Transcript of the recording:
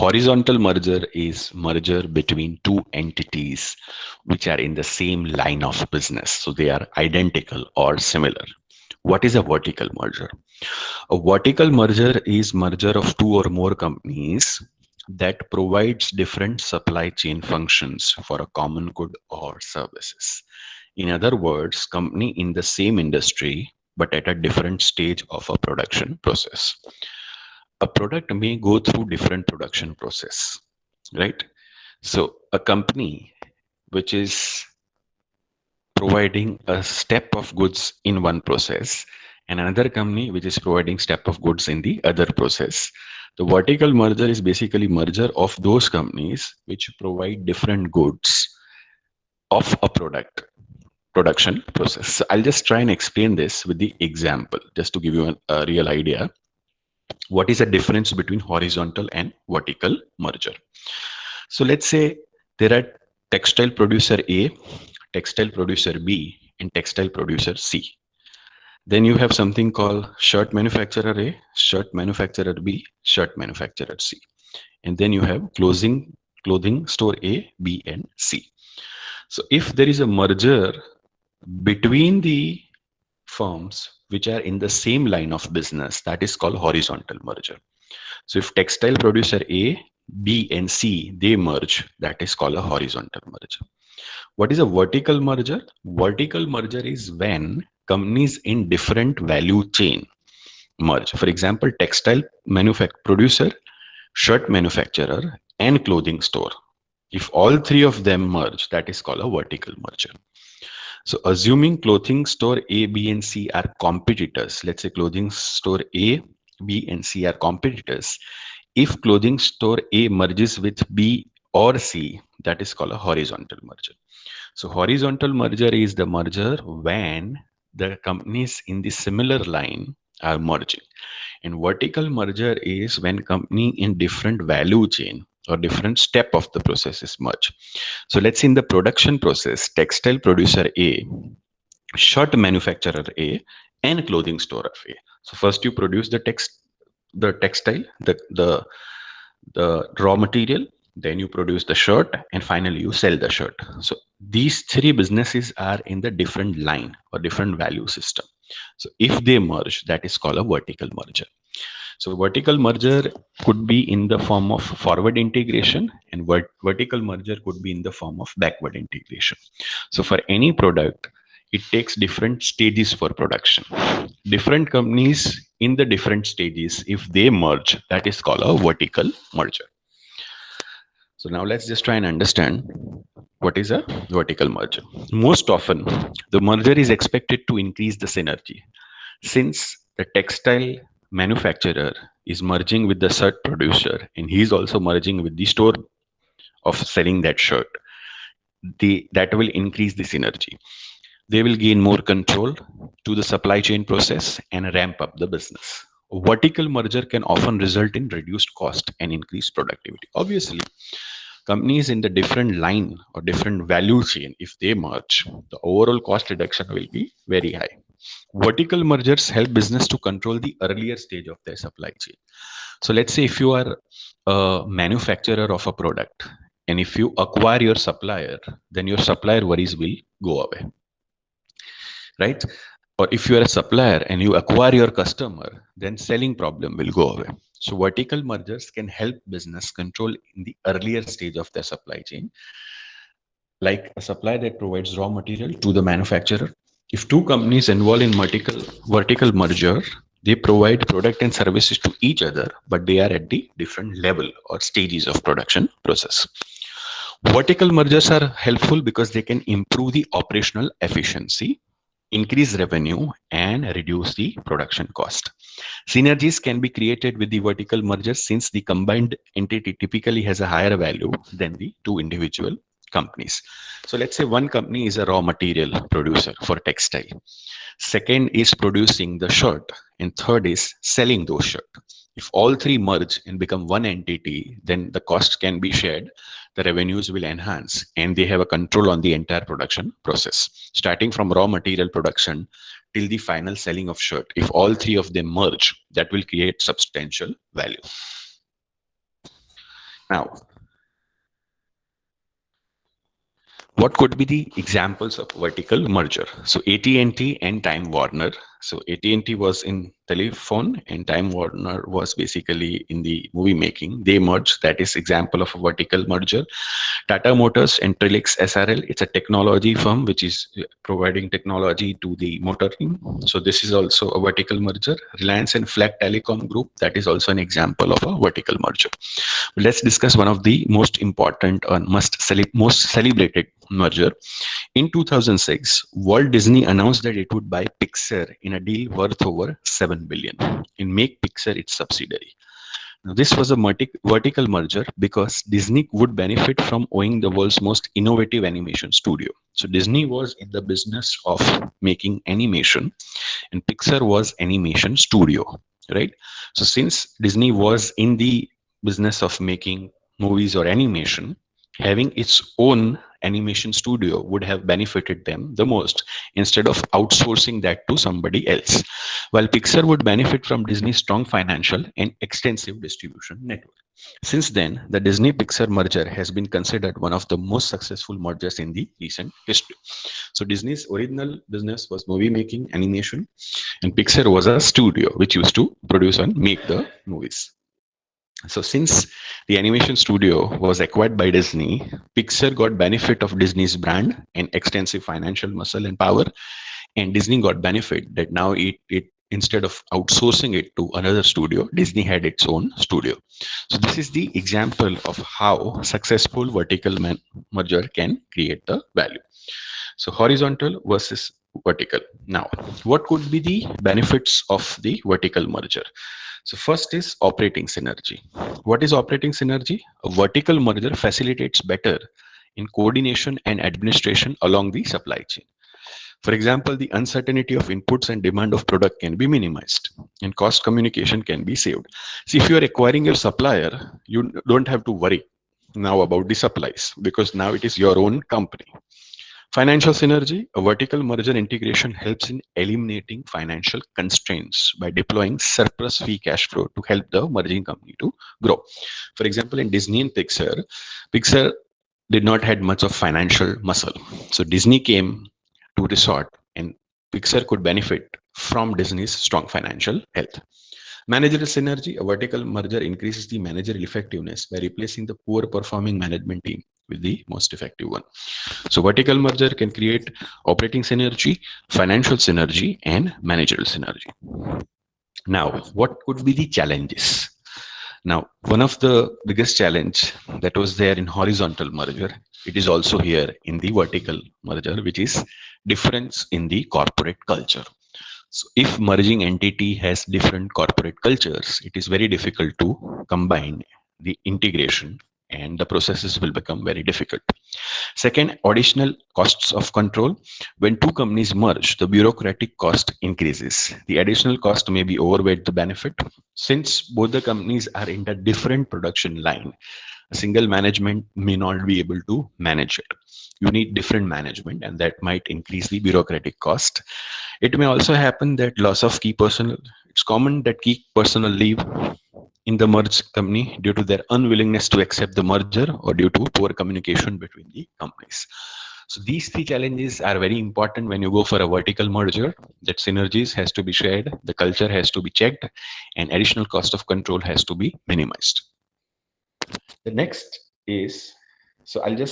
Horizontal merger is merger between two entities which are in the same line of business. So they are identical or similar. What is a vertical merger? A vertical merger is merger of two or more companies that provides different supply chain functions for a common good or services. In other words, company in the same industry but at a different stage of a production process. A product may go through different production process, right? So a company which is providing a step of goods in one process and another company which is providing step of goods in the other process. The vertical merger is basically merger of those companies which provide different goods of a production process. So I'll just try and explain this with the example just to give you a real idea. What is the difference between horizontal and vertical merger? So let's say there are textile producer A, textile producer B, and textile producer C. Then you have something called shirt manufacturer A, shirt manufacturer B, shirt manufacturer C. And then you have clothing store A, B, and C. So if there is a merger between the firms which are in the same line of business, that is called horizontal merger. So if textile producer A, B, and C, they merge, that is called a horizontal merger. What is a vertical merger? Vertical merger is when companies in different value chain merge. For example, textile producer, shirt manufacturer, and clothing store. If all three of them merge, that is called a vertical merger. So assuming clothing store A, B, and C are competitors, let's say clothing store A, B, and C are competitors. If clothing store A merges with B or C, that is called a horizontal merger. So horizontal merger is the merger when the companies in the similar line are merging. And vertical merger is when company in different value chain or different step of the process is merged. So let's say in the production process, textile producer A, shirt manufacturer A, and clothing store of A. So first you produce the textile, the raw material, then you produce the shirt, and finally you sell the shirt. So these three businesses are in the different line or different value system. So if they merge, that is called a vertical merger. So vertical merger could be in the form of forward integration, and vertical merger could be in the form of backward integration. So for any product, it takes different stages for production. Different companies in the different stages, if they merge, that is called a vertical merger. So now let's just try and understand what is a vertical merger. Most often, the merger is expected to increase the synergy. Since the textile manufacturer is merging with the shirt producer and he's also merging with the store of selling that shirt, that will increase the synergy. They will gain more control to the supply chain process and ramp up the business. Vertical merger can often result in reduced cost and increased productivity. Obviously, companies in the different line or different value chain, if they merge, the overall cost reduction will be very high. Vertical mergers help business to control the earlier stage of their supply chain. So let's say if you are a manufacturer of a product and if you acquire your supplier, then your supplier worries will go away, right? Or if you are a supplier and you acquire your customer, then selling problem will go away. So vertical mergers can help business control in the earlier stage of their supply chain, like a supplier that provides raw material to the manufacturer. If two companies involved in vertical merger, they provide product and services to each other, but they are at the different level or stages of production process. Vertical mergers are helpful because they can improve the operational efficiency, increase revenue, and reduce the production cost. Synergies can be created with the vertical merger since the combined entity typically has a higher value than the two individual companies. So let's say one company is a raw material producer for textile. Second is producing the shirt, and third is selling those shirt. If all three merge and become one entity, then the cost can be shared, the revenues will enhance, and they have a control on the entire production process, starting from raw material production till the final selling of shirt. If all three of them merge, that will create substantial value. Now, what could be the examples of vertical merger? So AT&T and T and Time Warner. So AT&T was in telephone and Time Warner was basically in the movie making. They merged. That is example of a vertical merger. Tata Motors and Trilix SRL. It's a technology firm which is providing technology to the motoring. So this is also a vertical merger. Reliance and Flag Telecom Group. That is also an example of a vertical merger. Let's discuss one of the most important or most celebrated merger. In 2006, Walt Disney announced that it would buy Pixar in a deal worth over 7 billion and make Pixar its subsidiary. Now, this was a vertical merger because Disney would benefit from owning the world's most innovative animation studio. So Disney was in the business of making animation and Pixar was animation studio, right? So since Disney was in the business of making movies or animation, having its own animation studio would have benefited them the most instead of outsourcing that to somebody else. While Pixar would benefit from Disney's strong financial and extensive distribution network. Since then, the Disney Pixar merger has been considered one of the most successful mergers in the recent history. So Disney's original business was movie making, animation, and Pixar was a studio which used to produce and make the movies. So since the animation studio was acquired by Disney, Pixar got benefit of Disney's brand and extensive financial muscle and power, and Disney got benefit that now it instead of outsourcing it to another studio, Disney had its own studio. So this is the example of how successful merger can create the value. So horizontal versus vertical. Now, what could be the benefits of the vertical merger? So first is operating synergy. What is operating synergy? A vertical merger facilitates better in coordination and administration along the supply chain. For example, the uncertainty of inputs and demand of product can be minimized and cost communication can be saved. See, if you are acquiring your supplier, you don't have to worry now about the supplies because now it is your own company. Financial synergy, a vertical merger integration helps in eliminating financial constraints by deploying surplus free cash flow to help the merging company to grow. For example, in Disney and Pixar did not had much of financial muscle. So Disney came to resort and Pixar could benefit from Disney's strong financial health. Managerial synergy, a vertical merger increases the managerial effectiveness by replacing the poor performing management team with the most effective one. So vertical merger can create operating synergy, financial synergy, and managerial synergy. Now, what could be the challenges? Now, one of the biggest challenge that was there in horizontal merger, it is also here in the vertical merger, which is difference in the corporate culture. So if merging entity has different corporate cultures, it is very difficult to combine the integration and the processes will become very difficult. Second, additional costs of control. When two companies merge, the bureaucratic cost increases. The additional cost may be overweight the benefit. Since both the companies are in a different production line, a single management may not be able to manage it. You need different management, and that might increase the bureaucratic cost. It may also happen that loss of key personnel. It's common that key personnel leave in the merged company due to their unwillingness to accept the merger or due to poor communication between the companies. So these three challenges are very important when you go for a vertical merger. That synergies has to be shared, the culture has to be checked, and additional cost of control has to be minimized. The next is, so I'll just